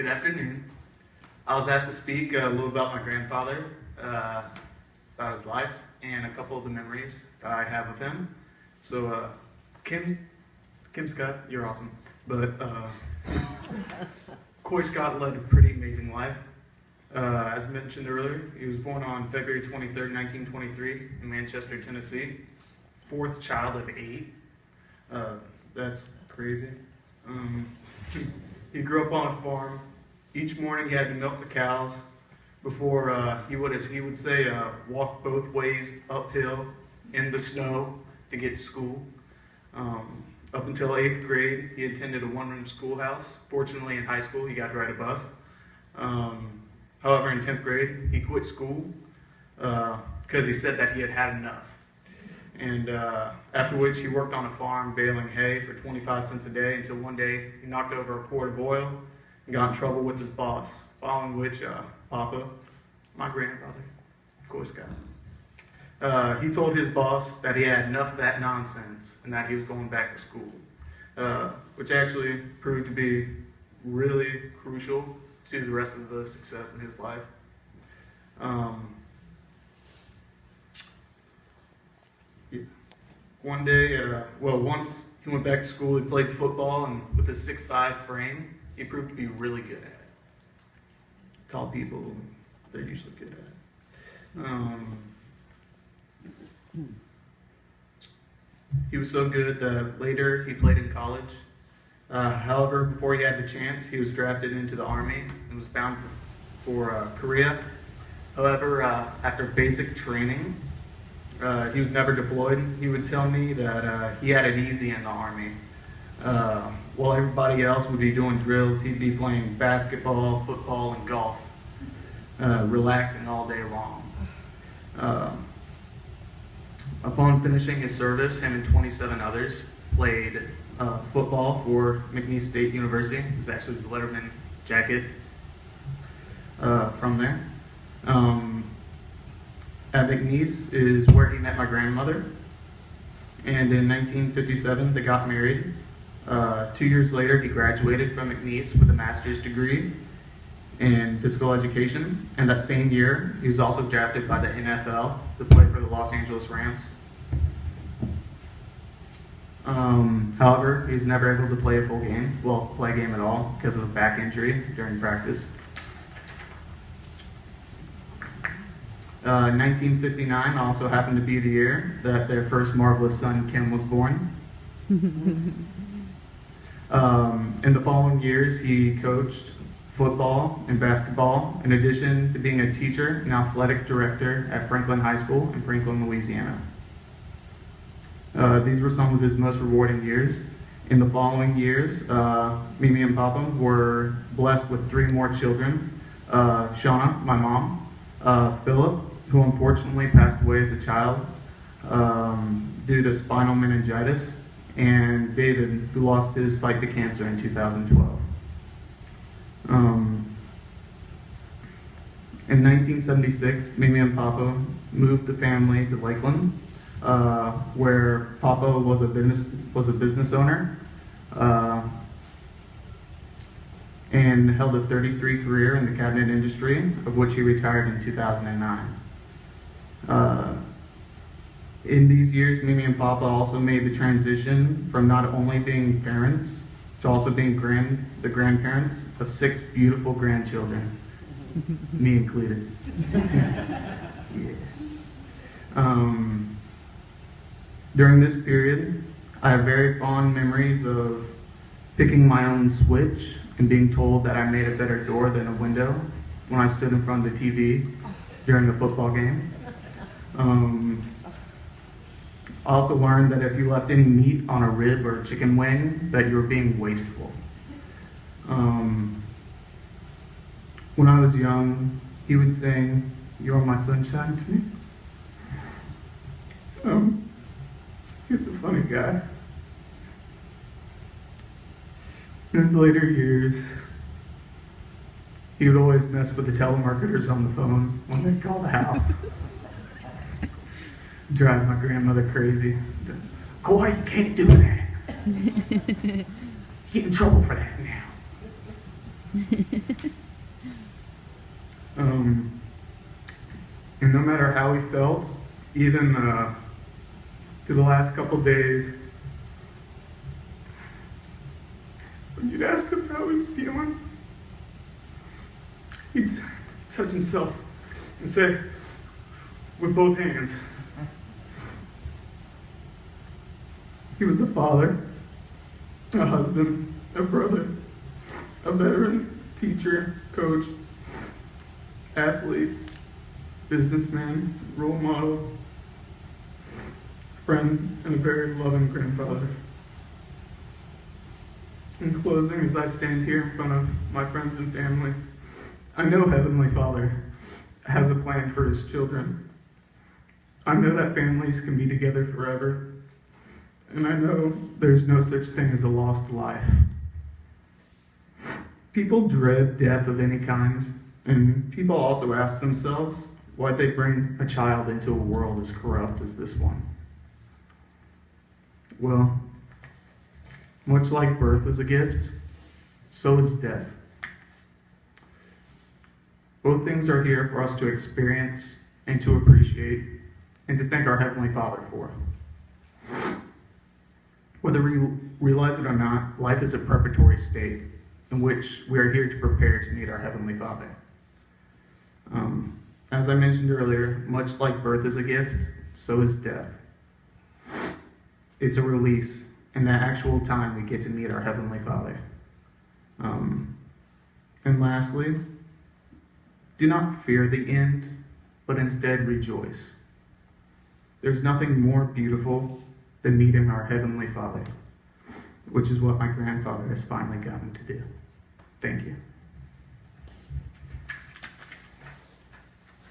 Good afternoon. I was asked to speak a little about my grandfather, about his life, and a couple of the memories that I have of him. So, Kim Scott, you're awesome. But Coy Scott led a pretty amazing life. As mentioned earlier, he was born on February 23rd, 1923 in Manchester, Tennessee. Fourth child of 8. That's crazy. He grew up on a farm. Each morning he had to milk the cows before he would, as he would say, walk both ways uphill in the snow to get to school. Up until 8th grade, he attended a one-room schoolhouse. Fortunately, in high school, he got to ride a bus. However, in 10th grade, he quit school because he said that he had had enough. And after which, he worked on a farm baling hay for 25 cents a day until one day he knocked over a quart of oil and got in trouble with his boss, following which Papa, my grandfather, Coy Scott, he told his boss that he had enough of that nonsense and that he was going back to school, which actually proved to be really crucial to the rest of the success in his life. One day, once he went back to school, he played football, and with his 6'5" frame, he proved to be really good at it. Tall people, they're usually good at it. He was so good that later he played in college. However, before he had the chance, he was drafted into the Army and was bound for Korea. However, after basic training, he was never deployed. He would tell me that he had it easy in the Army. While everybody else would be doing drills, he'd be playing basketball, football, and golf, relaxing all day long. Upon finishing his service, him and 27 others played football for McNeese State University. This actually is the Letterman jacket from there. At McNeese is where he met my grandmother, and in 1957 they got married. 2 years later he graduated from McNeese with a master's degree in physical education, and that same year he was also drafted by the NFL to play for the Los Angeles Rams. However, he was never able to play a full game, play a game at all, because of a back injury during practice. 1959 also happened to be the year that their first marvelous son, Kim, was born. In the following years, he coached football and basketball, in addition to being a teacher and athletic director at Franklin High School in Franklin, Louisiana. These were some of his most rewarding years. In the following years, Mimi and Papa were blessed with 3 more children. Shauna, my mom, Philip, who unfortunately passed away as a child due to spinal meningitis, and David, who lost his fight to cancer in 2012. In 1976, Mimi and Papa moved the family to Lakeland, where Papa was a business owner and held a 33 career in the cabinet industry, of which he retired in 2009. In these years, Mimi and Papa also made the transition from not only being parents to also being the grandparents of 6 beautiful grandchildren, me included. Yeah. During this period, I have very fond memories of picking my own switch and being told that I made a better door than a window when I stood in front of the TV during a football game. I also learned that if you left any meat on a rib or a chicken wing, that you were being wasteful. When I was young, he would sing, "You're my sunshine" to me. He's a funny guy. In his later years, he would always mess with the telemarketers on the phone when they'd call the house. Drive my grandmother crazy. Coy, you can't do that. Get in trouble for that now. And no matter how he felt, even to the last couple days, when you'd ask him how he's feeling, he'd touch himself and say, with both hands. He was a father, a husband, a brother, a veteran, teacher, coach, athlete, businessman, role model, friend, and a very loving grandfather. In closing, as I stand here in front of my friends and family, I know Heavenly Father has a plan for his children. I know that families can be together forever, and I know there's no such thing as a lost life. People dread death of any kind, and people also ask themselves why they bring a child into a world as corrupt as this one. Well, much like birth is a gift, so is death. Both things are here for us to experience and to appreciate and to thank our Heavenly Father for. Whether we realize it or not, life is a preparatory state in which we are here to prepare to meet our Heavenly Father. As I mentioned earlier, much like birth is a gift, so is death. It's a release, and that actual time we get to meet our Heavenly Father. And lastly, do not fear the end, but instead rejoice. There's nothing more beautiful than meeting our Heavenly Father, which is what my grandfather has finally gotten to do. Thank you.